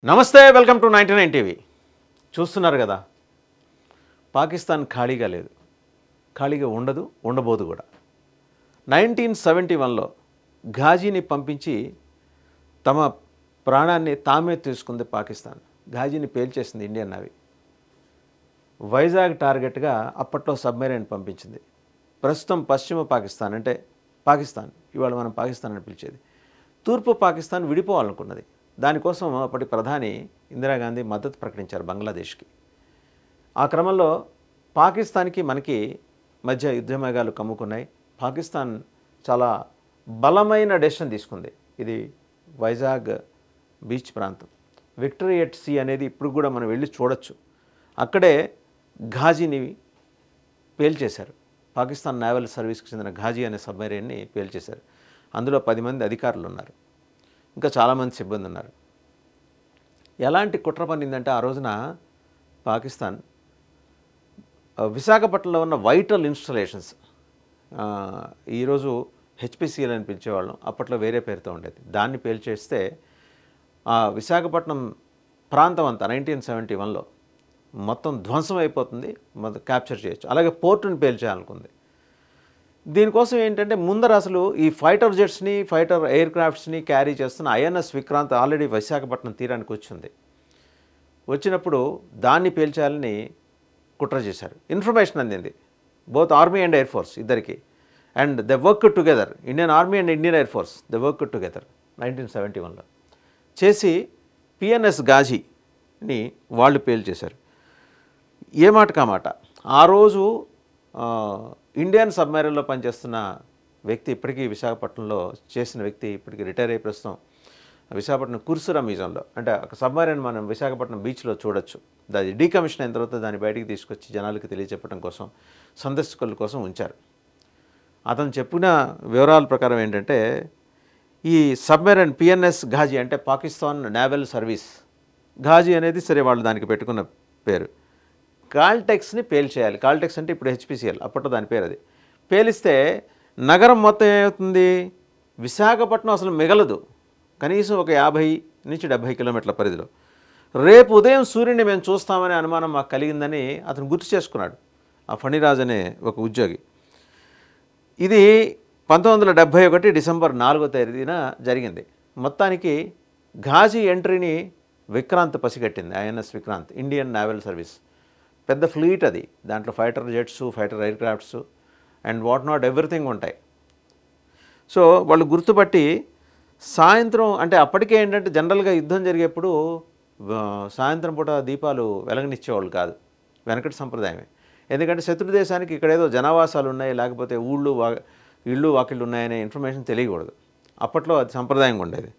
నమస్తే welcome to 99 TV. చూస్తున్నారు కదా, పాకిస్తాన్ ఖాళీగా లేదు, ఖాళీగా ఉండదు, ఉండబోదు కూడా. 1971లో ఘాజీని పంపించి తమ ప్రాణాన్ని తామే తీసుకుంది పాకిస్తాన్. ఘాజీని పేల్చేసింది ఇండియన్ నేవీ. వైజాగ్ టార్గెట్గా అప్పట్లో సబ్మెరైన్ పంపించింది. ప్రస్తుతం పశ్చిమ పాకిస్తాన్ అంటే పాకిస్తాన్, ఇవాళ మనం పాకిస్తాన్ అని పిలిచేది, తూర్పు పాకిస్తాన్ విడిపోవాలనుకున్నది. దానికోసం అప్పటి ప్రధాని ఇందిరాగాంధీ మద్దతు ప్రకటించారు బంగ్లాదేశ్కి. ఆ క్రమంలో పాకిస్తాన్కి మనకి మధ్య యుద్ధమేఘాలు కమ్ముకున్నాయి. పాకిస్తాన్ చాలా బలమైన డెసిషన్ తీసుకుంది. ఇది వైజాగ్ బీచ్ ప్రాంతం, విక్టరీ ఎట్ సీ అనేది ఇప్పుడు కూడా మనం వెళ్ళి చూడొచ్చు. అక్కడే ఘాజీని పేల్చేశారు. పాకిస్తాన్ నేవల్ సర్వీస్కి చెందిన ఘాజీ అనే సబ్మెరైన్ని పేల్చేశారు. అందులో 10 మంది అధికారులు ఉన్నారు, ఇంకా చాలామంది సిబ్బంది ఉన్నారు. ఎలాంటి కుట్ర పన్నిందంటే ఆ రోజున పాకిస్తాన్ విశాఖపట్నంలో ఉన్న వైటల్ ఇన్స్టాలేషన్స్, ఈరోజు హెచ్పిసిఎల్ అని పిలిచేవాళ్ళం, అప్పట్లో వేరే పేరుతో ఉండేది, దాన్ని పేల్చేస్తే ఆ విశాఖపట్నం ప్రాంతం అంతా 1971లో మొత్తం ధ్వంసం అయిపోతుంది, మొత్తం క్యాప్చర్ చేయొచ్చు. అలాగే పోర్టుని పేల్చేయాలనుకుంది. దీనికోసం ఏంటంటే ముందర అసలు ఈ ఫైటర్ జెట్స్ని, ఫైటర్ ఎయిర్ క్రాఫ్ట్స్ని క్యారీ చేస్తున్న ఐఎన్ఎస్ విక్రాంత్ ఆల్రెడీ విశాఖపట్నం తీరానికి వచ్చింది. వచ్చినప్పుడు దాన్ని పేల్చేయాలని కుట్ర చేశారు. ఇన్ఫర్మేషన్ అందింది both army and air force ఇద్దరికి, and they work together, Indian army and Indian air force they work together 1971లో చేసి పిఎన్ఎస్ ఘాజీని వాళ్ళు పేల్చేశారు. ఏ మాట కామాట ఆ రోజు ఇండియన్ సబ్మెరైన్లో పనిచేస్తున్న వ్యక్తి, ఇప్పటికీ విశాఖపట్నంలో చేసిన వ్యక్తి, ఇప్పటికీ రిటైర్ అయ్యి ప్రస్తుతం విశాఖపట్నం కుర్సురా మ్యూజియంలో, అంటే ఒక సబ్మెరైన్ మనం విశాఖపట్నం బీచ్లో చూడొచ్చు. అది డీకమిషన్ అయిన తర్వాత దాన్ని బయటికి తీసుకొచ్చి జనాలకు తెలియచెప్పడం కోసం, సందర్శకుల కోసం ఉంచారు. అతను చెప్పిన వివరాల ప్రకారం ఏంటంటే ఈ సబ్మెరైన్ పిఎన్ఎస్ ఘాజీ అంటే పాకిస్తాన్ నేవల్ సర్వీస్, ఘాజీ అనేది సరే వాళ్ళు దానికి పెట్టుకున్న పేరు, కాల్టెక్స్ని పేల్చేయాలి. కాల్టెక్స్ అంటే ఇప్పుడు హెచ్పిసిఎల్, అప్పట్లో దాని పేరు. అది పేలిస్తే నగరం మొత్తం ఏమవుతుంది, విశాఖపట్నం అసలు మిగలదు. కనీసం ఒక 50 నుంచి 70 కిలోమీటర్ల పరిధిలో. రేపు ఉదయం సూర్యుడిని మేము చూస్తామనే అనుమానం మాకు కలిగిందని అతను గుర్తు చేసుకున్నాడు, ఆ ఫణిరాజ్ అనే ఒక ఉద్యోగి. ఇది 1971 డిసెంబర్ 4వ తేదీన జరిగింది. మొత్తానికి ఘాజీ ఎంట్రీని విక్రాంత్ పసిగట్టింది. INS Vikrant, Indian naval service, పెద్ద ఫ్లీట్ అది. దాంట్లో fighter jets, fighter aircrafts and what not everything ఉంటాయి. సో వాళ్ళు గుర్తుపట్టి సాయంత్రం, అంటే అప్పటికే ఏంటంటే జనరల్గా యుద్ధం జరిగేప్పుడు సాయంత్రం పూట దీపాలు వెలగనిచ్చేవాళ్ళు కాదు, వెనకటి సంప్రదాయమే. ఎందుకంటే శత్రు దేశానికి ఇక్కడేదో జనావాసాలు ఉన్నాయి, లేకపోతే ఇళ్ళు వాకిళ్ళు ఉన్నాయనే ఇన్ఫర్మేషన్ తెలియకూడదు. అప్పట్లో అది సంప్రదాయంగా ఉండేది.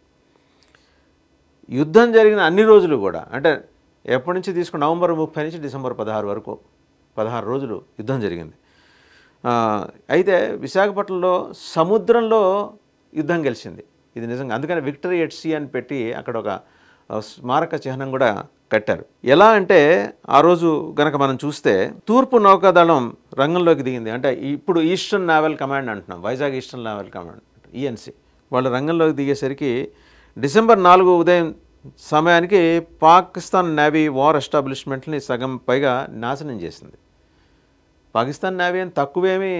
యుద్ధం జరిగిన అన్ని రోజులు కూడా, అంటే ఎప్పటి నుంచి తీసుకుని నవంబర్ 30 నుంచి డిసెంబర్ 16 వరకు 16 రోజులు యుద్ధం జరిగింది. అయితే విశాఖపట్నంలో సముద్రంలో యుద్ధం గెలిచింది. ఇది నిజంగా, అందుకని విక్టరీ ఎట్ సీ అని పెట్టి అక్కడ ఒక స్మారక చిహ్నం కూడా కట్టారు. ఎలా అంటే ఆ రోజు గనక మనం చూస్తే తూర్పు నౌకాదళం రంగంలోకి దిగింది. అంటే ఇప్పుడు ఈస్టర్న్ నేవల్ కమాండ్ అంటున్నాం, Vizag eastern naval command, ENC, వాళ్ళు రంగంలోకి దిగేసరికి డిసెంబర్ 4 ఉదయం సమయానికి పాకిస్తాన్ నేవీ వార్ ఎస్టాబ్లిష్మెంట్ని సగం పైగా నాశనం చేసింది. పాకిస్తాన్ నేవీ అని తక్కువేమీ,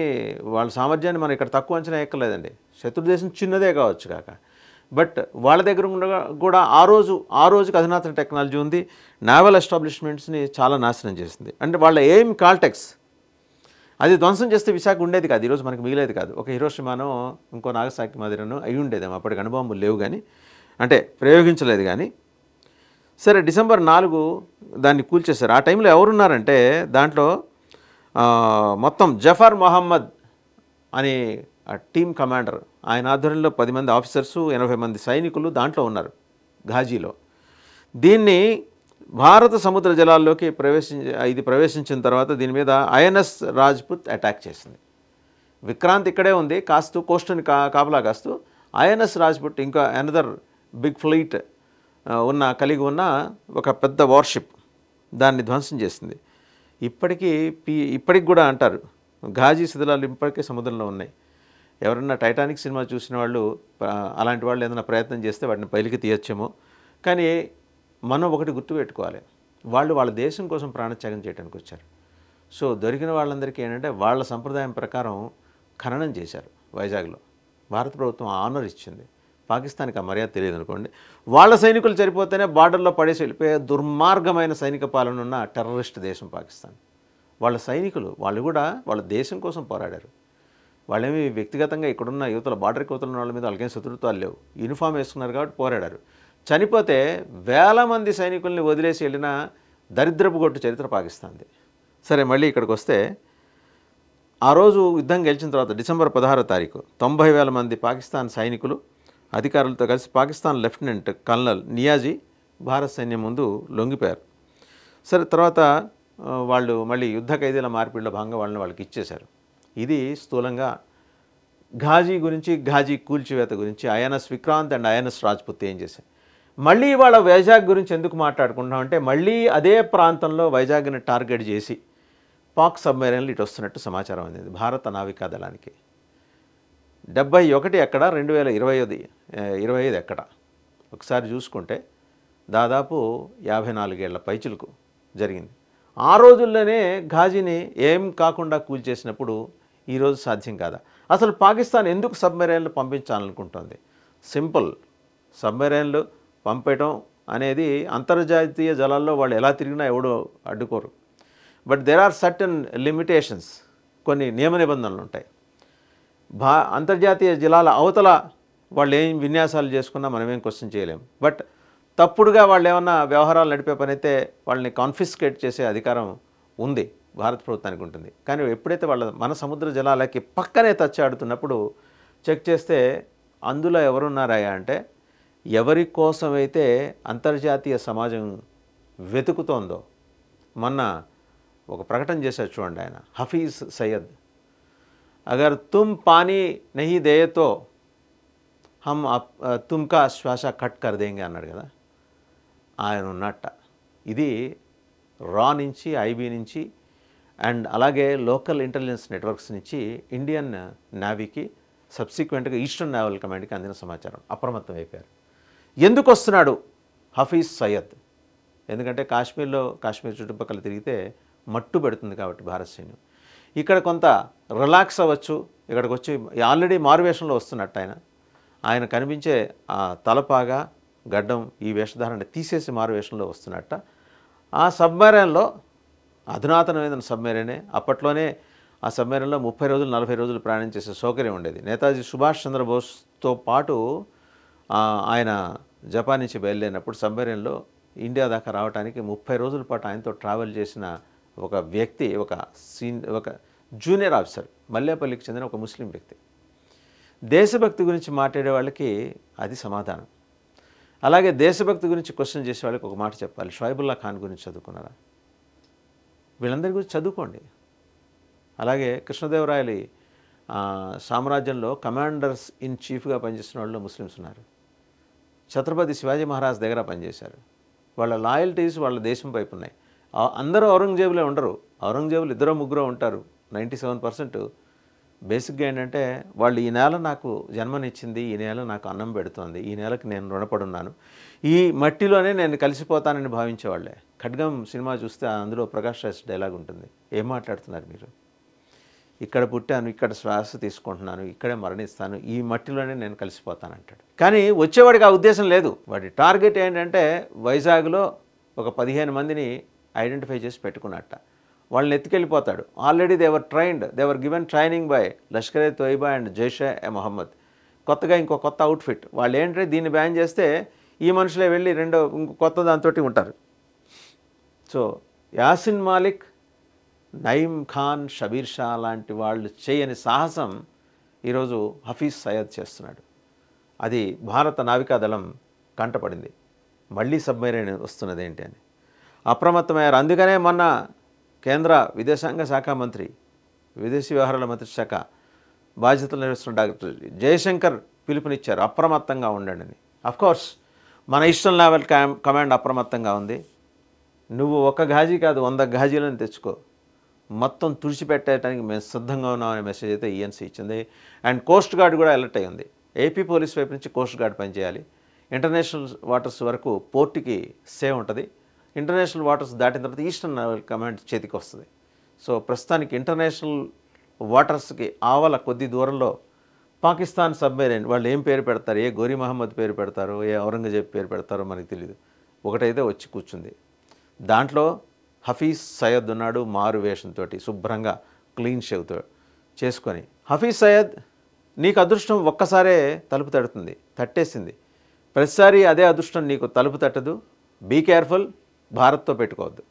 వాళ్ళ సామర్థ్యాన్ని మనం ఇక్కడ తక్కువ అంచనా ఎక్కలేదండి. శత్రుదేశం చిన్నదే కావచ్చు కాక, బట్ వాళ్ళ దగ్గర కూడా ఆ రోజుకి అధునాతన టెక్నాలజీ ఉంది. నేవల్ ఎస్టాబ్లిష్మెంట్స్ని చాలా నాశనం చేసింది. అంటే వాళ్ళ ఎయిమ్ కాల్టెక్స్, అది ధ్వంసం చేస్తే విశాఖ ఉండేది కాదు, ఈరోజు మనకు మిగిలేదు కాదు. ఒక హిరోషిమానో ఇంకో నాగసాకి మాదిరినో అయి ఉండేదేమో. అప్పటికి అణుబాంబులు లేవు కానీ, అంటే ప్రయోగించలేదు కానీ. సరే, డిసెంబర్ 4 దాన్ని కూల్చేశారు. ఆ టైంలో ఎవరున్నారంటే దాంట్లో మొత్తం జఫర్ మొహమ్మద్ అని టీమ్ కమాండర్, ఆయన ఆధ్వర్యంలో 10 మంది ఆఫీసర్సు, 80 మంది సైనికులు దాంట్లో ఉన్నారు ఘాజీలో. దీన్ని భారత సముద్ర జలాల్లోకి ప్రవేశించిన తర్వాత దీని మీద ఐఎన్ఎస్ రాజ్పుత్ అటాక్ చేసింది. విక్రాంత్ ఇక్కడే ఉంది, కాస్తూ కోస్టుని కాపలా కాస్తూ. ఐఎన్ఎస్ రాజ్పుత్ ఇంకా అనదర్ బిగ్ ఫ్లీట్ కలిగి ఉన్న ఒక పెద్ద వార్షిప్, దాన్ని ధ్వంసం చేసింది. ఇప్పటికి కూడా అంటారు ఘాజీ శిథిలాలు ఇప్పటికే సముద్రంలో ఉన్నాయి. ఎవరన్నా టైటానిక్ సినిమా చూసిన వాళ్ళు అలాంటి వాళ్ళు ఏదైనా ప్రయత్నం చేస్తే వాటిని పైకి తీయచ్చేమో. కానీ మనం ఒకటి గుర్తుపెట్టుకోవాలి, వాళ్ళు వాళ్ళ దేశం కోసం ప్రాణత్యాగం చేయడానికి వచ్చారు. సో దొరికిన వాళ్ళందరికీ ఏంటంటే వాళ్ళ సంప్రదాయం ప్రకారం ఖననం చేశారు వైజాగ్లో. భారత ప్రభుత్వం ఆనర్ ఇచ్చింది. పాకిస్తాన్కి ఆ మర్యాద తెలియదు అనుకోండి. వాళ్ళ సైనికులు చనిపోతేనే బార్డర్లో పడేసి వెళ్ళిపోయే దుర్మార్గమైన సైనిక పాలన ఉన్న టెర్రరిస్ట్ దేశం పాకిస్తాన్. వాళ్ళ సైనికులు వాళ్ళు కూడా వాళ్ళ దేశం కోసం పోరాడారు. వాళ్ళేమి వ్యక్తిగతంగా ఇక్కడున్న యువతల బార్డర్కి యువతల వాళ్ళ మీద వాళ్ళకేం శత్రుత్వాలు లేవు. యూనిఫామ్ వేసుకున్నారు కాబట్టి పోరాడారు. చనిపోతే వేల మంది సైనికుల్ని వదిలేసి వెళ్ళిన దరిద్రపు గొట్టు చరిత్ర పాకిస్తాన్ది. సరే, మళ్ళీ ఇక్కడికి వస్తే ఆ రోజు యుద్ధం గెలిచిన తర్వాత డిసెంబర్ 16వ తారీఖు 90,000 మంది పాకిస్తాన్ సైనికులు అధికారులతో కలిసి పాకిస్తాన్ లెఫ్టినెంట్ కల్నల్ నియాజీ భారత సైన్యం ముందు లొంగిపోయారు. సరే, తర్వాత వాళ్ళు మళ్ళీ యుద్ధ ఖైదీల మార్పిడిలో భాగంగా వాళ్ళకి ఇచ్చేశారు. ఇది స్థూలంగా ఘాజీ గురించి, ఘాజీ కూల్చివేత గురించి. INS Vikrant and INS Rajput ఏం చేశారు. మళ్ళీ వాళ్ళ వైజాగ్ గురించి ఎందుకు మాట్లాడుకుంటున్నాం అంటే, మళ్ళీ అదే ప్రాంతంలో వైజాగ్ని టార్గెట్ చేసి పాక్ సబ్మెరైన్లు ఇటు వస్తున్నట్టు సమాచారం అందింది భారత నావికా దళానికి. 71 ఎక్కడ, 2025 ఎక్కడ ఒకసారి చూసుకుంటే దాదాపు 54 ఏళ్ల పైచులకు జరిగింది. ఆ రోజుల్లోనే ఘాజీని ఏం కాకుండా కూల్చేసినప్పుడు ఈరోజు సాధ్యం కాదా? అసలు పాకిస్తాన్ ఎందుకు సబ్మెరైన్లు పంపించాలనుకుంటుంది? సింపుల్, సబ్మెరైన్లు పంపేయటం అనేది అంతర్జాతీయ జలాల్లో వాళ్ళు ఎలా తిరిగినా ఎవడో అడ్డుకోరు. But there are certain limitations, కొన్ని నియమ నిబంధనలు ఉంటాయి. అంతర్జాతీయ జలాల అవతల వాళ్ళు ఏం విన్యాసాలు చేసుకున్నా మనమేం క్వశ్చన్ చేయలేము. బట్ తప్పుడుగా వాళ్ళు ఏమన్నా వ్యవహారాలు నడిపే పని అయితే వాళ్ళని కాన్ఫిస్కేట్ చేసే అధికారం ఉంది, భారత ప్రభుత్వానికి ఉంటుంది. కానీ ఎప్పుడైతే మన సముద్ర జలాలకి పక్కనే తచ్చాడుతున్నప్పుడు చెక్ చేస్తే అందులో ఎవరున్నారాయా అంటే, ఎవరి కోసమైతే అంతర్జాతీయ సమాజం వెతుకుతోందో. మొన్న ఒక ప్రకటన చేశారు చూడండి ఆయన, హఫీజ్ సయ్యద్. అగర్ తుమ్ పానీ నహీ దేయే తో హమ్ తుమ్కా శ్వాస కట్ కర్ దేంగే అన్నాడు కదా, ఆయన ఉన్నట్ట. ఇది రా నుంచి, ఐబీ నుంచి అండ్ అలాగే లోకల్ ఇంటెలిజెన్స్ నెట్వర్క్స్ నుంచి ఇండియన్ నేవీకి, సబ్సిక్వెంట్గా ఈస్టర్న్ నేవల్ కమాండ్కి అందిన సమాచారం. అప్రమత్తం అయిపోయారు. ఎందుకు వస్తున్నాడు హఫీజ్ సయ్యద్? ఎందుకంటే కాశ్మీర్ చుట్టుపక్కల తిరిగితే మట్టు పెడుతుంది కాబట్టి భారత సైన్యం. ఇక్కడ కొంత రిలాక్స్ అవ్వచ్చు. ఇక్కడికి వచ్చి ఆల్రెడీ మారువేషంలో వస్తున్నట్టు ఆయన కనిపించే ఆ తలపాగా, గడ్డం, ఈ వేషధారణ తీసేసి మారువేషంలో వస్తున్నట్ట. ఆ సబ్మెరైన్లో అధునాతనమైన సబ్మెరైనే. అప్పట్లోనే ఆ సబ్మెరైన్లో 30 రోజులు 40 రోజులు ప్రయాణం చేసే సౌకర్యం ఉండేది. నేతాజీ సుభాష్ చంద్రబోస్తో పాటు ఆయన జపాన్ నుంచి బయలుదేరినప్పుడు సబ్మెరైన్లో ఇండియా దాకా రావడానికి 30 రోజుల పాటు ఆయనతో ట్రావెల్ చేసిన ఒక వ్యక్తి, ఒక జూనియర్ ఆఫీసర్, మల్లేపల్లికి చెందిన ఒక ముస్లిం వ్యక్తి. దేశభక్తి గురించి మాట్లాడే వాళ్ళకి అది సమాధానం. అలాగే దేశభక్తి గురించి క్వశ్చన్ చేసే వాళ్ళకి ఒక మాట చెప్పాలి, షోయబుల్లా ఖాన్ గురించి చదువుకున్నారా? వీళ్ళందరి గురించి చదువుకోండి. అలాగే కృష్ణదేవరాయలు సామ్రాజ్యంలో కమాండర్స్ ఇన్ చీఫ్గా పనిచేసిన వాళ్ళు ముస్లిమ్స్ ఉన్నారు. ఛత్రపతి శివాజీ మహారాజ్ దగ్గర పనిచేశారు. వాళ్ళ లాయల్టీస్ వాళ్ళ దేశం వైపు ఉన్నాయి. అందరూ ఔరంగజేబులే ఉండరు. ఔరంగజేబులు 2-3 ఉంటారు. 97% బేసిక్గా ఏంటంటే, వాళ్ళు ఈ నేల నాకు జన్మనిచ్చింది, ఈ నేల నాకు అన్నం పెడుతోంది, ఈ నేలకు నేను రుణపడున్నాను, ఈ మట్టిలోనే నేను కలిసిపోతానని భావించేవాళ్ళే. ఖడ్గం సినిమా చూస్తే అందులో ప్రకాష్ రాజ్ డైలాగ్ ఉంటుంది, ఏం మాట్లాడుతున్నారు మీరు, ఇక్కడ పుట్టాను, ఇక్కడ శ్వాస తీసుకుంటున్నాను, ఇక్కడే మరణిస్తాను, ఈ మట్టిలోనే నేను కలిసిపోతాను అంటాడు. కానీ వచ్చేవాడికి ఆ ఉద్దేశం లేదు. వాడి టార్గెట్ ఏంటంటే వైజాగ్లో ఒక 15 మందిని ఐడెంటిఫై చేసి పెట్టుకున్నట్ట. వాళ్ళని ఎత్తుకెళ్ళిపోతాడు. Already they were given training by Lashkar e Taiba and Jaish e Mohammad. కొత్తగా ఇంకో కొత్త అవుట్ఫిట్. వాళ్ళు ఏంటంటే దీన్ని బ్యాన్ చేస్తే ఈ మనుషులే వెళ్ళి ఇంకో కొత్త దాంతో ఉంటారు. సో యాసిన్ మాలిక్, నయీం ఖాన్, షబీర్ షా లాంటి వాళ్ళు చేయని సాహసం ఈరోజు హఫీజ్ సయ్యద్ చేస్తున్నాడు. అది భారత నావికాదళం కంటపడింది. మళ్ళీ సబ్మెరైన్ వస్తున్నది ఏంటి అని అప్రమత్తమయ్యారు. అందుకనే మొన్న కేంద్ర విదేశాంగ శాఖ మంత్రి, విదేశీ వ్యవహారాల మంత్రి శాఖ బాధ్యతలు నిర్వహిస్తున్న డాక్టర్ జయశంకర్ పిలుపునిచ్చారు, అప్రమత్తంగా ఉండండి అని. అఫ్కోర్స్ మన ఈస్టర్న్ నేవల్ కమాండ్ అప్రమత్తంగా ఉంది. నువ్వు ఒక ఘాజీ కాదు 100 ఘాజీలను తెచ్చుకో, మొత్తం తుడిచిపెట్టడానికి మేము సిద్ధంగా ఉన్నామనే మెసేజ్ అయితే ఈఎన్సీ ఇచ్చింది. అండ్ కోస్ట్ గార్డ్ కూడా అలర్ట్ అయ్యింది. ఏపీ పోలీస్ వైపు నుంచి కోస్ట్ గార్డ్ పనిచేయాలి. ఇంటర్నేషనల్ వాటర్స్ వరకు పోర్టుకి సేవ్ ఉంటుంది. ఇంటర్నేషనల్ వాటర్స్ దాటిన తర్వాత ఈస్టర్న్ నావల్ కమాండ్ చేతికి వస్తుంది. సో ప్రస్తుతానికి ఇంటర్నేషనల్ వాటర్స్కి ఆవల కొద్ది దూరంలో పాకిస్తాన్ సబ్మెరైన్ వాళ్ళు ఏం పేరు పెడతారు, ఏ గోరీ మహమ్మద్ పేరు పెడతారో, ఏ ఔరంగజేబ్ పేరు పెడతారో మనకు తెలియదు. ఒకటైతే వచ్చి కూర్చుంది. దాంట్లో హఫీజ్ సయ్యద్ ఉన్నాడు, మారు వేషంతో శుభ్రంగా క్లీన్ షేవ్తో చేసుకొని. హఫీజ్ సయ్యద్ నీకు అదృష్టం ఒక్కసారే తలుపు తడుతుంది, తట్టేసింది. ప్రతిసారి అదే అదృష్టం నీకు తలుపు తట్టదు. బీ కేర్ఫుల్, భారత్తో పెట్టుకోవద్దు.